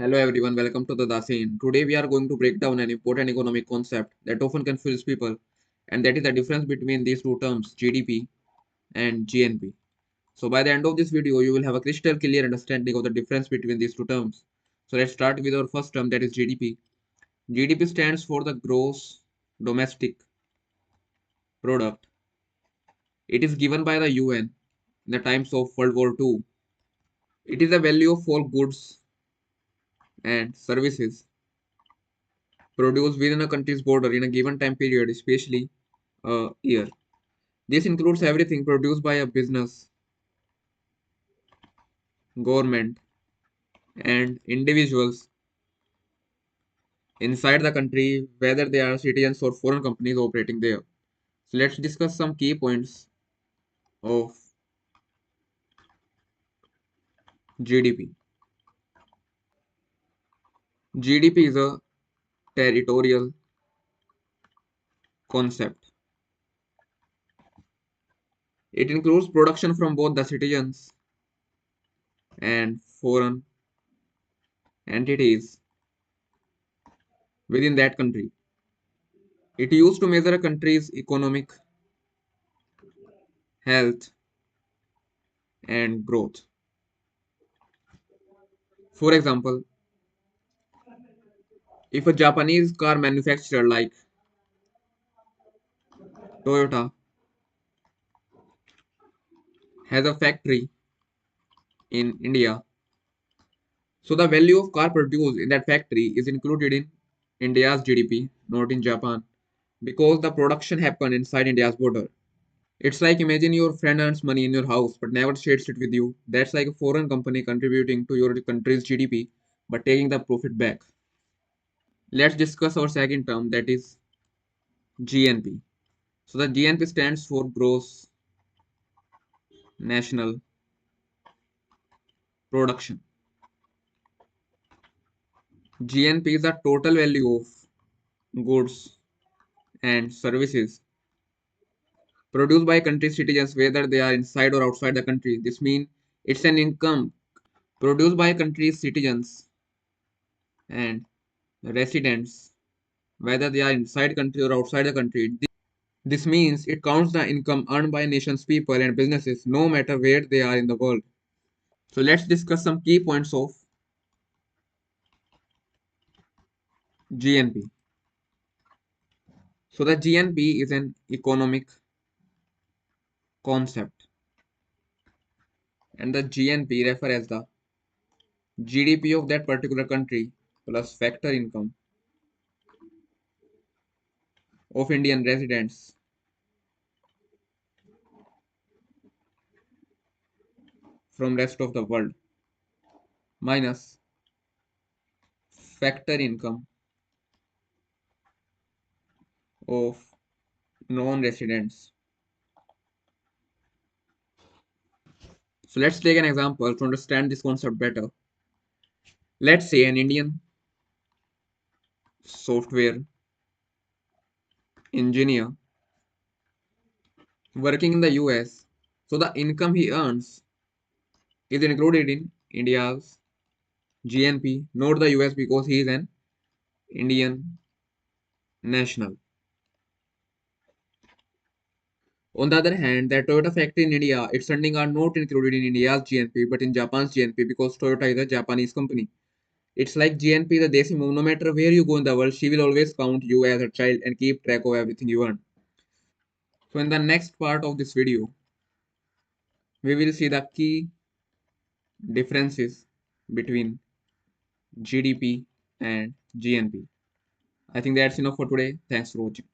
Hello everyone, welcome to the DASEIN. Today we are going to break down an important economic concept that often confuses people, and that is the difference between these two terms, GDP and GNP. So by the end of this video, you will have a crystal clear understanding of the difference between these two terms. So let's start with our first term, that is GDP. GDP stands for the gross domestic product. It is given by the UN in the times of World War II. It is the value of all goods and services produced within a country's border in a given time period, especially a year. This includes everything produced by a business, government, and individuals inside the country, whether they are citizens or foreign companies operating there. So let's discuss some key points of GDP. GDP is a territorial concept. It includes production from both the citizens and foreign entities within that country. It used to measure a country's economic health and growth. For example, if a Japanese car manufacturer like Toyota has a factory in India, so the value of car produced in that factory is included in India's GDP, not in Japan, because the production happened inside India's border. It's like imagine your friend earns money in your house but never shares it with you. That's like a foreign company contributing to your country's GDP but taking the profit back. Let's discuss our second term, that is GNP. So the GNP stands for gross national production. GNP is the total value of goods and services produced by country citizens whether they are inside or outside the country. This means it's an income produced by country's citizens and residents whether they are inside country or outside the country. This means it counts the income earned by nation's people and businesses no matter where they are in the world. So let's discuss some key points of GNP. So the GNP is an economic concept, and the GNP refers as the GDP of that particular country plus factor income of Indian residents from rest of the world minus factor income of non-residents. So let's take an example to understand this concept better. Let's say an Indian software engineer working in the US. So the income he earns is included in India's GNP, not the US, because he is an Indian national. On the other hand, that Toyota factory in India, its earnings are not included in India's GNP but in Japan's GNP because Toyota is a Japanese company. It's like GNP, the DASEIN. No matter where you go in the world, she will always count you as a child and keep track of everything you earn. So in the next part of this video, we will see the key differences between GDP and GNP. I think that's enough for today. Thanks for watching.